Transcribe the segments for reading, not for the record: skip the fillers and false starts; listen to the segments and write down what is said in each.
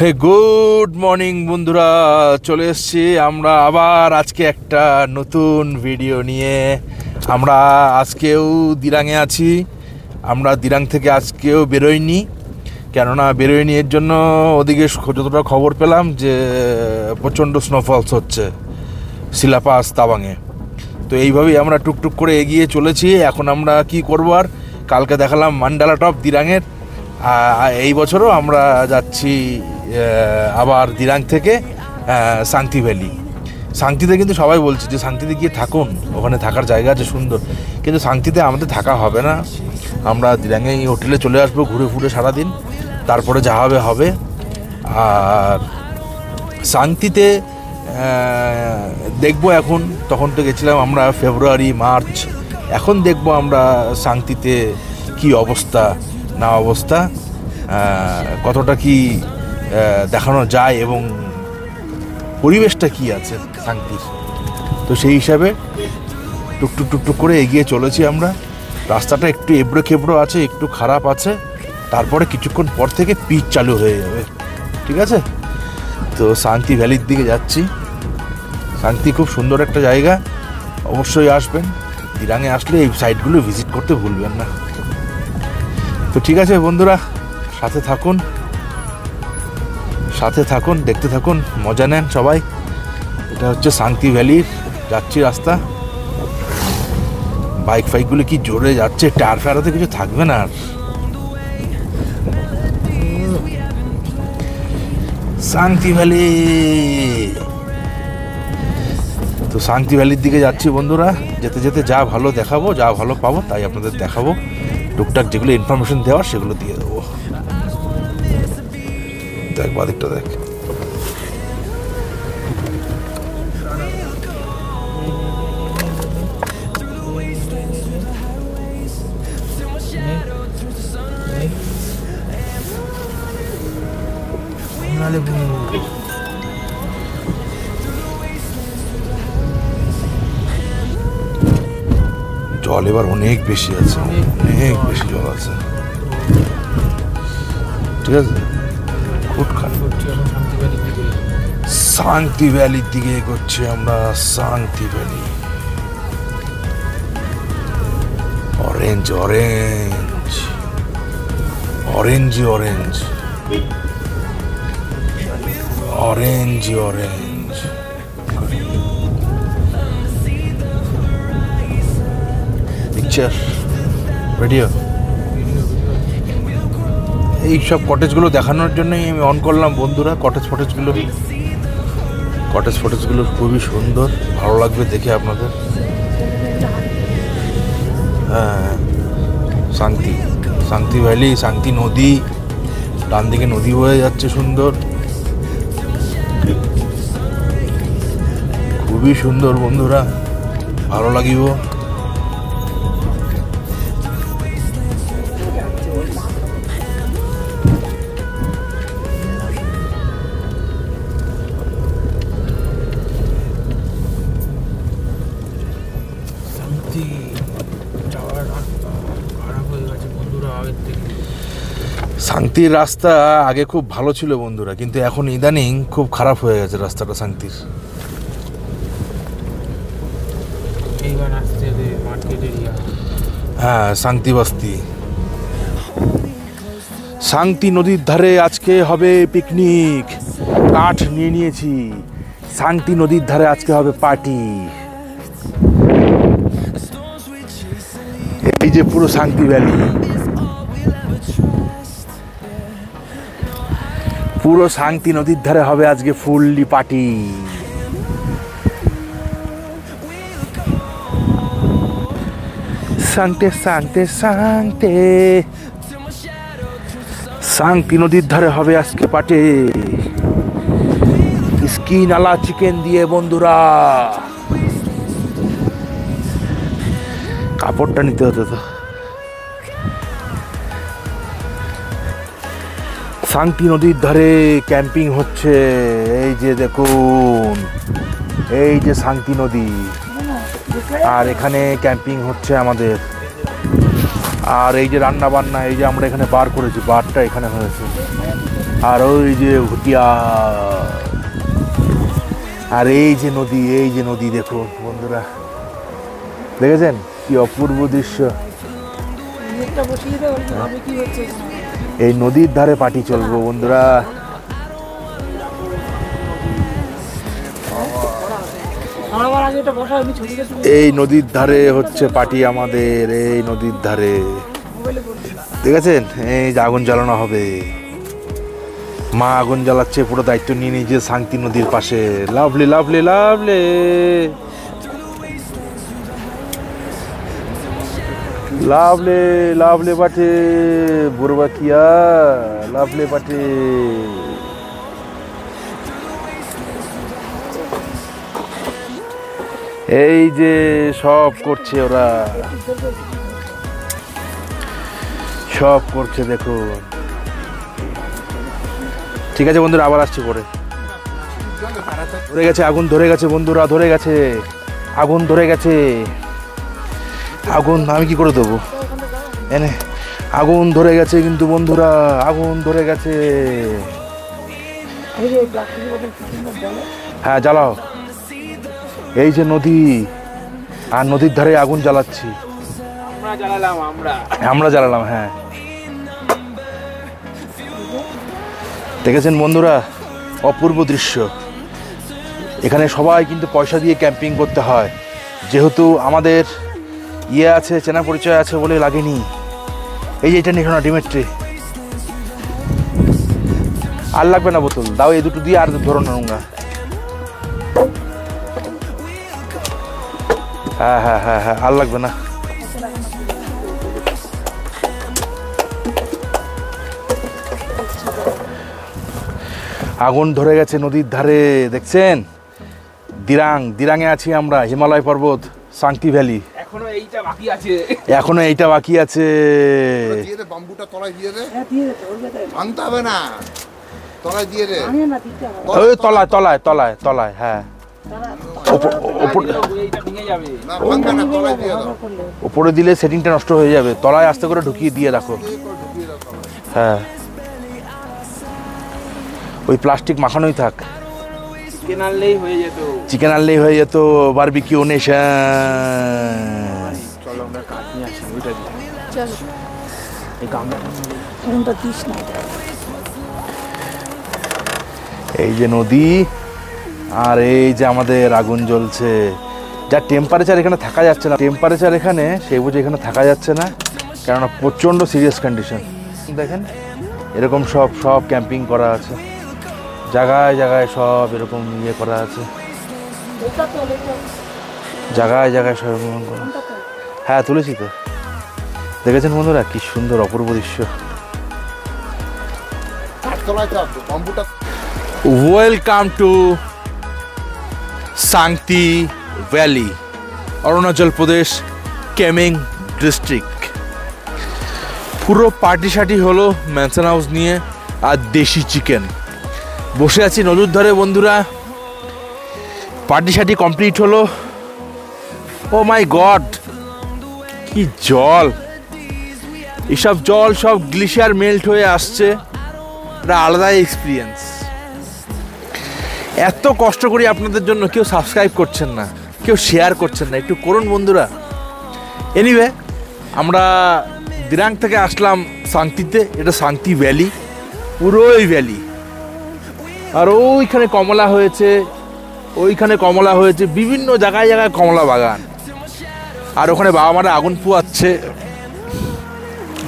হে good morning বন্ধুরা, চলে এসেছি আমরা আবার আজকে একটা নতুন ভিডিও নিয়ে। আমরা আজকেও দিরাঙে আছি। আমরা দিরাং থেকে আজকেও বেরোইনি, কেননা বেরোয়নি এর জন্য ওদিকে যতটা খবর পেলাম যে প্রচণ্ড স্নোফলস হচ্ছে শিলাপাস তাওয়াংয়ে। তো এইভাবেই আমরা টুকটুক করে এগিয়ে চলেছি। এখন আমরা কি করব, আর কালকে দেখালাম মান্ডালা টপ দিরাঙের, এই বছরও আমরা যাচ্ছি আবার দিরাং থেকে সাংতি ভ্যালি। সাংতিতে কিন্তু সবাই বলছে যে সাংতিতে গিয়ে থাকুন, ওখানে থাকার জায়গা আছে সুন্দর, কিন্তু সাংতিতে আমাদের থাকা হবে না। আমরা দিরাঙে এই হোটেলে চলে আসবো ঘুরে ফুরে সারাদিন, তারপরে যা হবে হবে। আর সাংতিতে দেখবো, এখন তখন তো গেছিলাম আমরা ফেব্রুয়ারি মার্চ, এখন দেখবো আমরা সাংতিতে কি অবস্থা না অবস্থা, কতটা কি দেখানো যায় এবং পরিবেশটা কি আছে সাংতির। তো সেই হিসাবে টুকটুক টুকটুক করে এগিয়ে চলেছি আমরা। রাস্তাটা একটু এবড়ো খেবড়ো আছে, একটু খারাপ আছে, তারপরে কিছুক্ষণ পর থেকে পিচ চালু হয়ে যাবে, ঠিক আছে। তো সাংতি ভ্যালির দিকে যাচ্ছি। সাংতি খুব সুন্দর একটা জায়গা, অবশ্যই আসবেন। দিরাঙে আসলে এই সাইটগুলো ভিজিট করতে ভুলবেন না। তো ঠিক আছে বন্ধুরা, সাথে থাকুন, দেখতে থাকুন, মজা নেন সবাই। এটা হচ্ছে সাংতি ভ্যালির যাচ্ছি রাস্তা। বাইক ফাইকগুলো কি জোরে যাচ্ছে, টায়ার ফায়ারতে কিছু থাকবে না আর। সাংতি ভ্যালি, তো সাংতি ভ্যালির দিকে যাচ্ছি বন্ধুরা। যেতে যেতে যা ভালো দেখাবো, যা ভালো পাবো তাই আপনাদের দেখাবো। টুকটাক যেগুলো ইনফরমেশন দেওয়ার সেগুলো দিয়ে দেবো। দেখ বাদিকটা দেখ, জল এবার অনেক বেশি আছে, অনেক বেশি জল আছে, ঠিক আছে। সাংতি ভ্যালির দিকে এগোচ্ছি আমরা। Sangti valley, orange orange orange orange orange orange picture video, এই সব কটেজগুলো দেখানোর জন্যই আমি অন করলাম বন্ধুরা। কটেজ ফটেজগুলো খুবই সুন্দর, ভালো লাগবে দেখে আপনাদের। হ্যাঁ, সাংতি ভ্যালি, সাংতি নদী, ডান দিকে নদী বয়ে যাচ্ছে সুন্দর, খুবই সুন্দর বন্ধুরা, ভালো লাগিব। সাংতির রাস্তা আগে খুব ভালো ছিল বন্ধুরা, কিন্তু এখন ইদানিং খুব খারাপ হয়ে গেছে রাস্তাটা সাংতির। হ্যাঁ, সাংতি বস্তি। সাংতি নদীর ধারে আজকে হবে পিকনিক, কাঠ নিয়ে নিয়েছি। সাংতি নদীর ধারে আজকে হবে পার্টি। এই যে পুরো সাংতি ভ্যালি, পুরো সাংতি নদীর ধারে হবে আজকে ফুললি পার্টি। সাংতে সাংতে সাংতে সাংতি নদীর ধারে হবে আজকে পার্টি, স্কিন আলা চিকেন দিয়ে বন্ধুরা। কাপড়টা নিতে হতো তো। সাংতি নদীর ধারে ক্যাম্পিং হচ্ছে, এই যে দেখুন, এই যে সাংতি নদী, আর এখানে ক্যাম্পিং হচ্ছে আমাদের। আর এই যে রান্না বান্না, এই যে আমরা এখানে বার করেছি, বারটা এখানে হয়েছে। আর ওই যে ভুটিয়া, আর এই যে নদী দেখুন বন্ধুরা, দেখেছেন কি অপূর্ব দৃশ্য। এই নদীর ধারে পার্টি চলবো বন্ধুরা। এই নদীর ধারে হচ্ছে পার্টি আমাদের, এই নদীর ধারে দেখেছেন। এই যে আগুন জ্বালানো হবে, মা আগুন জ্বালাচ্ছে, পুরো দায়িত্ব নিয়ে নিয়েছে শান্তি নদীর পাশে। লাভলি লাভলি লাভলি লাভলে লাভলে বাটে বুরবাকিয়া, লাভলে বাটে। এই যে সব করছে ওরা, সব করছে দেখুন। ঠিক আছে বন্ধুরা, আবার আসছি পরে। ধরে গেছে আগুন, ধরে গেছে বন্ধুরা, ধরে গেছে আগুন, ধরে গেছে আগুন। আমি কি করে দেবো এনে? আগুন ধরে গেছে কিন্তু বন্ধুরা, আগুন ধরে গেছে। হ্যাঁ জ্বালাও। এই যে নদী, আর নদীর ধারে আগুন জ্বালাচ্ছি। আমরা জ্বালালাম, হ্যাঁ। দেখেছেন বন্ধুরা, অপূর্ব দৃশ্য। এখানে সবাই কিন্তু পয়সা দিয়ে ক্যাম্পিং করতে হয়, যেহেতু আমাদের ইয়ে আছে, চেনা পরিচয় আছে বলে লাগেনি। এই যে এটা নিখো না, ডিমের ট্রে। আর লাগবে না বোতল, দাও এই দুটো দিয়ে, আর ধরো না নোংরা। হ্যাঁ হ্যাঁ হ্যাঁ হ্যাঁ, আর লাগবে না। আগুন ধরে গেছে নদীর ধারে, দেখছেন? দিরাঙে আছি আমরা, হিমালয় পর্বত, শান্তি ভ্যালি। এখনো এইটা বাকি আছে। বাম্বুটা তলায় দিয়ে দে, ভাঙতে হবে না, তলায় দিয়ে দে। ওই তলায় তলায় তলায় তলায়, হ্যাঁ। উপরে দিলে সেটিংটা নষ্ট হয়ে যাবে, তলায় আস্তে করে ঢুকিয়ে দিয়ে রাখো। হ্যাঁ, ওই প্লাস্টিক মাখানোই থাক। চিকেন আনলেই হয়ে যেত বারবিকিউ নেশন। চলো আমরা কাঠ নিয়ে আসি, ওইটা দিয়ে। এই যে নদী, আর এই যে আমাদের আগুন জ্বলছে। যা টেম্পারেচার এখানে থাকা যাচ্ছে না, টেম্পারেচার এখানে সেই বুঝে এখানে থাকা যাচ্ছে না, কেননা প্রচণ্ড সিরিয়াস কন্ডিশন। দেখেন এরকম সব ক্যাম্পিং করা আছে, জায়গায় জায়গায় সব এরকম ইয়ে করা আছে, জায়গায় জায়গায় সব এরকম করা। হ্যাঁ তুলেছি তো। দেখেছেন বন্ধুরা কি সুন্দর অপূর্ব দৃশ্য। ওয়েলকাম টু শান্তি ভ্যালি, অরুণাচল প্রদেশ, কেমিং ডিস্ট্রিক্ট। পুরো পার্টি শার্টি হলো ম্যানশন হাউস নিয়ে, আর দেশি চিকেন। বসে আছি নদীর ধারে বন্ধুরা, পার্টি শার্টি কমপ্লিট হলো। ও মাই গড, কি জল! এসব জল সব গ্লেশিয়ার মেল্ট হয়ে আসছে, এটা আলাদাই এক্সপিরিয়েন্স। এত কষ্ট করি আপনাদের জন্য, কেউ সাবস্ক্রাইব করছেন না, কেউ শেয়ার করছেন না, একটু করুন বন্ধুরা। এনিওয়ে, আমরা দিরাং থেকে আসলাম শান্তিতে, এটা শান্তি ভ্যালি, পুরোই ভ্যালি। আর ওইখানে কমলা হয়েছে, ওইখানে কমলা হয়েছে, বিভিন্ন জায়গায় জায়গায় কমলা বাগান। আর ওখানে বাবা মারা আগুন পোয়াচ্ছে,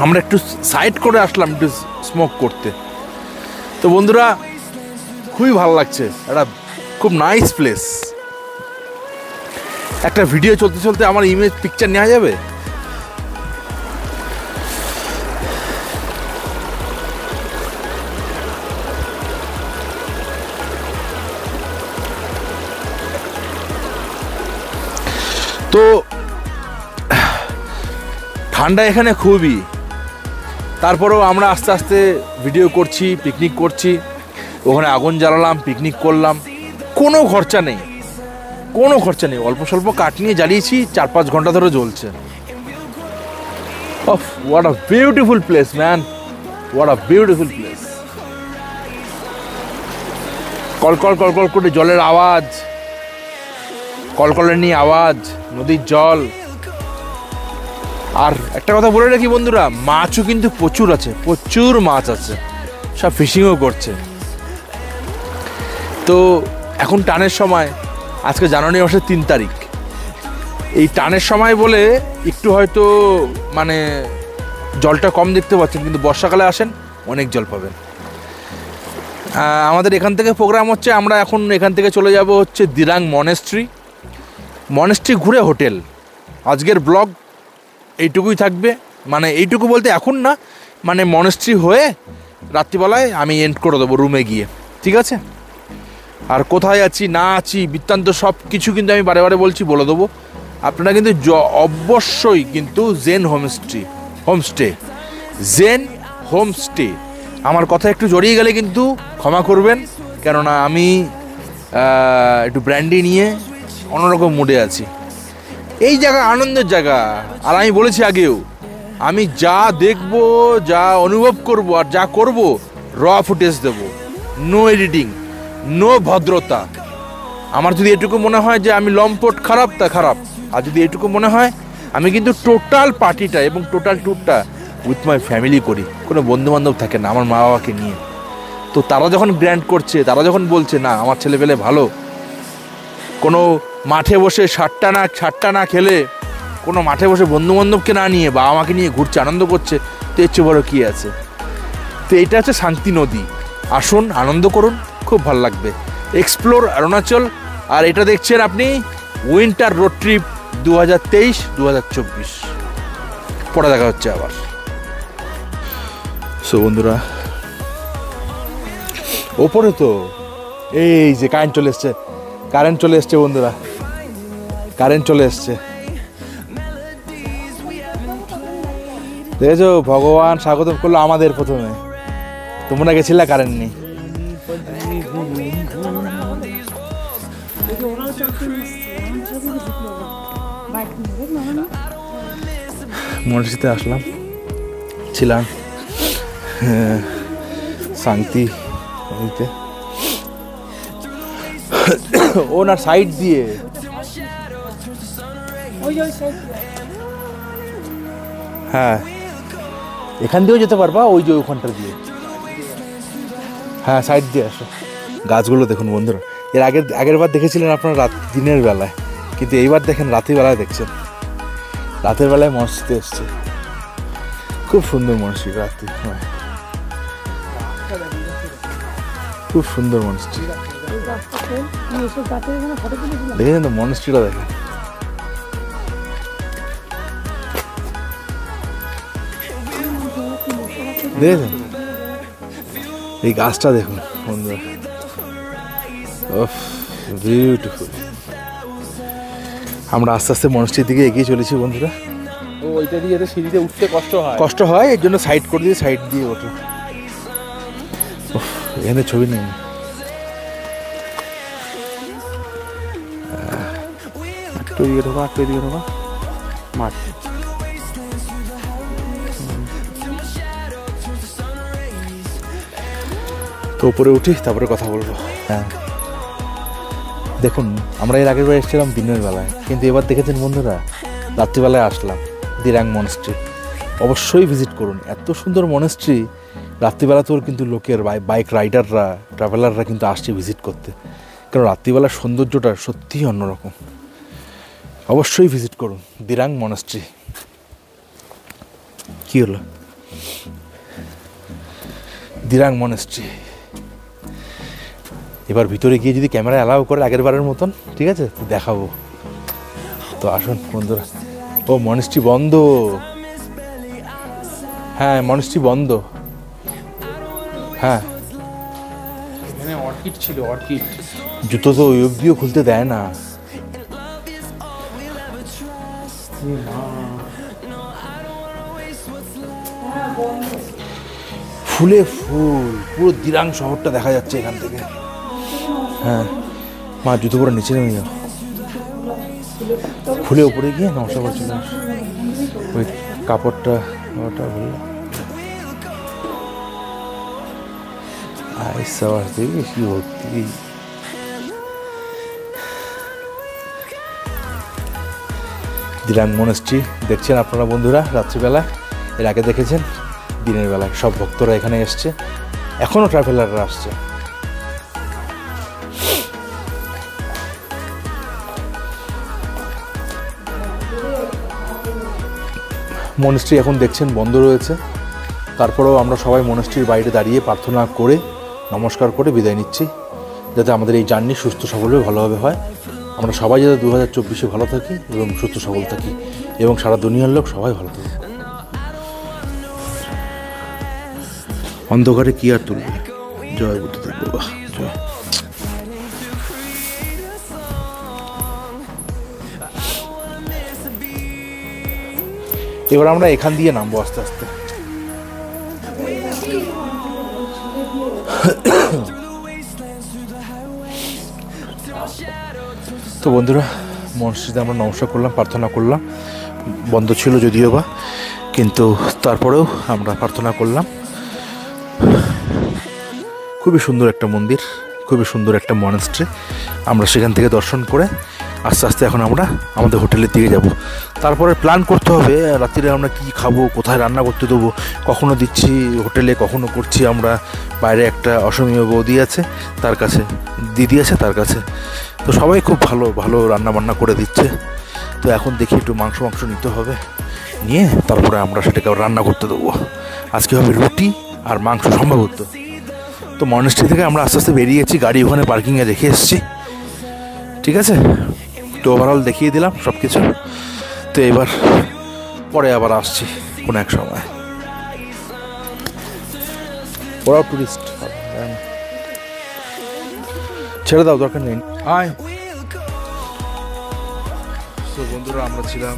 আমরা একটু সাইড করে আসলাম একটু স্মোক করতে। তো বন্ধুরা খুবই ভালো লাগছে, একটা খুব নাইস প্লেস। একটা ভিডিও চলতে চলতে আমার ইমেজ পিকচার নেওয়া যাবে। তো ঠান্ডা এখানে খুবই, তারপরেও আমরা আস্তে আস্তে ভিডিও করছি, পিকনিক করছি। ওখানে আগুন জ্বালালাম, পিকনিক করলাম, কোনো খরচা নেই, কোনো খরচা নেই। অল্প স্বল্প কাঠ নিয়ে জ্বালিয়েছি, 4-5 ঘন্টা ধরে জ্বলছে। অফ, what a beautiful place man, what a beautiful place. কলকল কলকল করে জলের আওয়াজ, কলকলের নিয়ে আওয়াজ, নদীর জল। আর একটা কথা বলে রাখি বন্ধুরা, মাছও কিন্তু প্রচুর আছে, প্রচুর মাছ আছে, সব ফিশিংও করছে। তো এখন টানের সময়, আজকে জানুয়ারি মাসের 3 তারিখ, এই টানের সময় বলে একটু হয়তো মানে জলটা কম দেখতে পাচ্ছেন, কিন্তু বর্ষাকালে আসেন অনেক জল পাবেন। আমাদের এখান থেকে প্রোগ্রাম হচ্ছে, আমরা এখন এখান থেকে চলে যাব হচ্ছে দিরাং মনেস্ট্রি, মনেস্ট্রি ঘুরে হোটেল। আজকের ব্লগ এইটুকুই থাকবে, মানে এইটুকু বলতে এখন না, মানে মনেস্ট্রি হয়ে রাত্রিবেলায় আমি এন্ড করে দেবো রুমে গিয়ে, ঠিক আছে? আর কোথায় আছি না আছি বৃত্তান্ত সব কিছু কিন্তু আমি বারে বারে বলছি, বলে দেবো। আপনারা কিন্তু অবশ্যই কিন্তু জেন হোমস্টে জেন হোমস্টে, আমার কথা একটু জড়িয়ে গেলে কিন্তু ক্ষমা করবেন, কেননা আমি একটু ব্র্যান্ডি নিয়ে অন্যরকম মুডে আছি। এই জায়গা আনন্দের জায়গা, আর আমি বলেছি আগেও, আমি যা দেখব, যা অনুভব করব, আর যা করব র ফুটেজ দেব, নো এডিটিং, নো ভদ্রতা। আমার যদি এটুকু মনে হয় যে আমি লম্পট খারাপ, তা খারাপ। আর যদি এটুকু মনে হয়, আমি কিন্তু টোটাল পার্টিটা এবং টোটাল ট্যুরটা উইথ মাই ফ্যামিলি করি, কোনো বন্ধুবান্ধব থাকে না, আমার মা বাবাকে নিয়ে। তো তারা যখন গ্র্যান্ড করছে, তারা যখন বলছে না আমার ছেলেপেলে ভালো, কোনো মাঠে বসে সাতটা না খেলে, কোনো মাঠে বসে বন্ধুবান্ধবকে না নিয়ে বাবা মাকে নিয়ে ঘুরছে, আনন্দ করছে, তো এর চেয়ে বড় কী আছে? তো এটা হচ্ছে শান্তি নদী, আসুন আনন্দ করুন, খুব ভালো লাগবে। এক্সপ্লোর অরুণাচল। আর এটা দেখছেন আপনি উইন্টার রোড ট্রিপ 2023-2024। পরে দেখা হচ্ছে আবার। সো বন্ধুরা, ওপরে তো এই যে কারেন্ট চলে এসছে বন্ধুরা, কারেন্ট চলে এসছে, দেখেছো? ভগবান স্বাগতম করলো আমাদের প্রথমে, তোমরা গেছিলা কারেন্ট নেই। মনসিতে আসলাম, ছিলাম শান্তি নদীতে, ওনার সাইড দিয়ে হ্যাঁ, এখান দিয়েও যেতে পারবা, ওই যে ওখানটা দিয়ে, হ্যাঁ সাইড দিয়ে আসো। গাছগুলো দেখুন বন্ধুরা, এর আগের বার দেখেছিলেন আপনারা দিনের বেলায়, কিন্তু এইবার দেখেন রাত্রিবেলায় দেখছেন, রাতের বেলায় মনসিতে এসছে, খুব সুন্দর মনসি, রাত্রি খুব সুন্দর মনস্ট্রি। দেখেছেন তো মনস্ট্রিটা, দেখেন দেখেছেন এই গাছটা দেখুন বন্ধুরা, বিউটিফুল। আমরা আস্তে আস্তে মনস্ট্রির দিকে এগিয়ে চলেছি বন্ধুরা। ওইটা দিয়ে সিঁড়িতে উঠতে কষ্ট হয়, এর জন্য সাইড করে দিয়ে সাইড দিয়ে ওঠে। এখানে ছবি নেই, একটু দিকে ঢোকা, একটু দিকে ঢোকা, মাঠ। তো উপরে উঠি, তারপরে কথা বলবো। হ্যাঁ দেখুন, আমরা এর আগের বার এসেছিলাম দিনের বেলায়, কিন্তু এবার দেখেছেন বন্ধুরা রাত্রিবেলায় আসলাম দিরাং মনেস্ট্রি। অবশ্যই ভিজিট করুন, এত সুন্দর মনেস্ট্রি। রাত্রিবেলাতেও কিন্তু লোকের বাইক রাইডাররা, ট্রাভেলাররা কিন্তু আসছে ভিজিট করতে, কারণ রাত্রিবেলার সৌন্দর্যটা সত্যিই অন্যরকম। অবশ্যই ভিজিট করুন দিরাং মনেস্ট্রি। কী হলো? দিরাং মনেস্ট্রি। এবার ভিতরে গিয়ে যদি ক্যামেরা অ্যালাউ করে আগের বারের মতন, ঠিক আছে, তো দেখাবো। তো আসুন বন্ধুরা। ও মনেস্ট্রি বন্ধ, হ্যাঁ মনেস্ট্রি বন্ধ, হ্যাঁ। এখানে অর্কিড ছিল, অর্কিড। জুতো তো ওই অব্দিও খুলতে দেয় না। ফুলে ফুল, পুরো দিরাং শহরটা দেখা যাচ্ছে এখান থেকে। হ্যাঁ মা, জুতো পরে নিচে নেমে যাও, ফুলে উপরে গিয়ে নমস্কার করছিল। ওই কাপড়টা ওটা বললো আইসা দেখি কি ভর্তি। দিরাং মনেস্ট্রি দেখছেন আপনারা বন্ধুরা রাত্রিবেলা, এর আগে দেখেছেন দিনের বেলায়। সব ভক্তরা এখানে এসছে, এখনও ট্রাভেলাররা আসছে। মনেস্ট্রি এখন দেখছেন বন্ধ রয়েছে, তারপরেও আমরা সবাই মনেস্ট্রির বাইরে দাঁড়িয়ে প্রার্থনা করে নমস্কার করে বিদায় নিচ্ছি, যাতে আমাদের এই জার্নি সুস্থ সবলভাবে ভালোভাবে হয়। আমরা সবাই যাতে 2024-এ ভালো থাকি এবং সুস্থ সবল থাকি, এবং সারা দুনিয়ার লোক সবাই ভালো থাকে। অন্ধকারে কি আর তুলবে। জয় বুদ্ধদেব বাবা, জয়। এবার আমরা এখান দিয়ে নামবো আস্তে আস্তে। তো বন্ধুরা, মসজিদে আমরা নমস্কার করলাম, প্রার্থনা করলাম। বন্ধ ছিল যদিও বা, কিন্তু তারপরেও আমরা প্রার্থনা করলাম। খুবই সুন্দর একটা মন্দির, খুবই সুন্দর একটা মনেস্ট্রি। আমরা সেখান থেকে দর্শন করে আস্তে আস্তে এখন আমরা আমাদের হোটেলের দিকে যাব। তারপরে প্ল্যান করতে হবে রাত্রিরে আমরা কি খাবো, কোথায় রান্না করতে দেবো। কখনো দিচ্ছি হোটেলে, কখনো করছি আমরা বাইরে। একটা অসমীয় বৌদি আছে তার কাছে, দিদি আছে তার কাছে, তো সবাই খুব ভালো ভালো রান্না বান্না করে দিচ্ছে। তো এখন দেখি একটু মাংস নিতে হবে, নিয়ে তারপরে আমরা সেটাকে রান্না করতে দেবো। আজকে হবে রুটি আর মাংস সম্ভবত। তো মনেস্ট্রি থেকে আমরা আস্তে আস্তে বেরিয়েছি, গাড়ি ওখানে পার্কিংয়ে রেখে এসেছি। ঠিক আছে, তো ওভারঅল দেখিয়ে দিলাম সব কিছু। তো এবার পরে আবার আসছি কোনো এক সময়। ওরাও টুরিস্ট, ছেড়ে দাও, দরকার নেই। আয়। তো বন্ধুরা, আমরা ছিলাম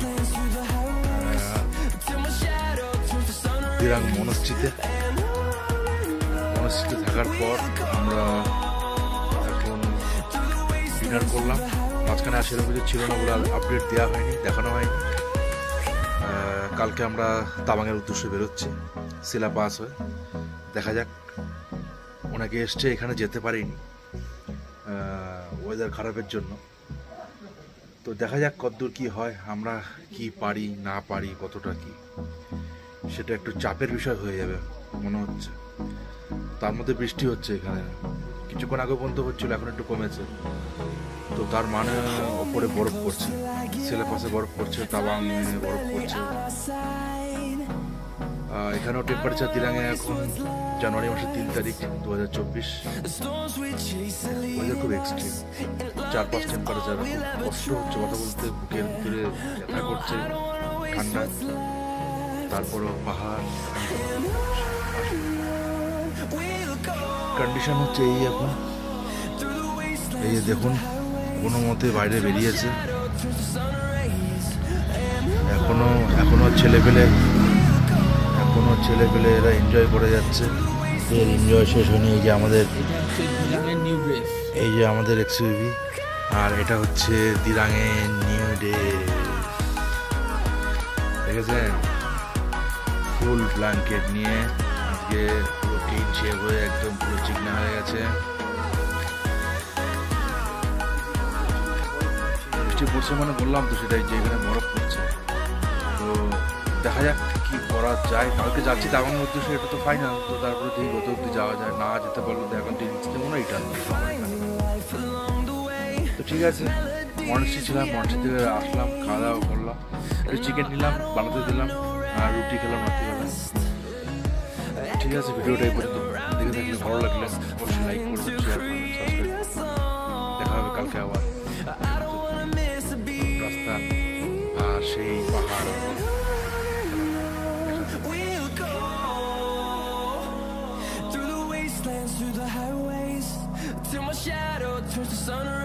দিরাং মনেস্ট্রিতে থাকার পর আমরা এখন ডিনার করলাম। মাঝখানে আর সেরকম কিছু ছিল না বলে আপডেট দেওয়া হয়নি, দেখানো হয়নি। কালকে আমরা তাবাংয়ের উদ্দেশ্যে বেরোচ্ছি শিলা পাস হয়ে। দেখা যাক, অনেকে এসছে, এখানে যেতে পারিনি ওয়েদার খারাপের জন্য। তো দেখা যাক কতদূর কি হয়, আমরা কি পারি না পারি, কতটা কি, সেটা একটু চাপের বিষয় হয়ে যাবে মনে হচ্ছে। তার মধ্যে বৃষ্টি হচ্ছে এখানে, কিছুক্ষণ আগে পর্যন্ত হচ্ছিল, এখন একটু কমেছে। তো তার মানে ওপরে বরফ পড়ছে, ছেলে পাশে বরফ পড়ছে, তাবাং বরফ পড়ছে। এখানেও টেম্পারেচার দিরাঙে এখন জানুয়ারি মাসের 3 তারিখ 2024, ওয়েদার খুব এক্সট্রিম। 4-5 টেম্পারেচার, খুব কষ্ট হচ্ছে কথা বলতে, বুকের ভিতরে ব্যথা করছে, ঠান্ডা। তারপরও পাহাড়, কন্ডিশন হচ্ছে এই। এখন এই যে দেখুন, কোনো মতে বাইরে বেরিয়েছে। এখনো ছেলেপেলে এরা এনজয় করে যাচ্ছে। এর এনজয় শেষ হয়নি। এই যে আমাদের এক্সইউভি, আর এটা হচ্ছে দিরাঙে নিউ ডে। দেখেছেন, ফুল ব্ল্যাঙ্কেট নিয়ে আজকে পুরো ক্লিন শেভ হয়ে একদম পুরো চিকনা হয়ে গেছে। বৃষ্টি পড়ছে মানে বললাম তো সেটাই, যে এখানে বরফ পড়ছে। তো দেখা যাক কি করা যায়। কালকে যাচ্ছি তাবাং উদ্দেশ্যে, এটা তো ফাইনাল। তো তারপরে দেখি কত অব্দি যাওয়া যায়, না যেতে পারলে তো এখন টেন্সতে মনে হয় রিটার্ন। তো ঠিক আছে, মনেস্ট্রি ছিলাম, মনেস্ট্রি থেকে আসলাম, খাওয়া দাওয়া করলাম, একটু চিকেন নিলাম, বানাতে দিলাম, আর রুটি খেলাম রাত্রিবেলা। ঠিক আছে, ভিডিওটা এই পর্যন্ত। দেখে থাকলে ভালো লাগলে অবশ্যই লাইক করবেন, শেয়ার করবেন, সাবস্ক্রাইব করবেন। দেখা হবে কালকে আবার। রাস্তা আর সেই পাহাড়, through the wastelands, through the highways, till my shadow turns to sun rays.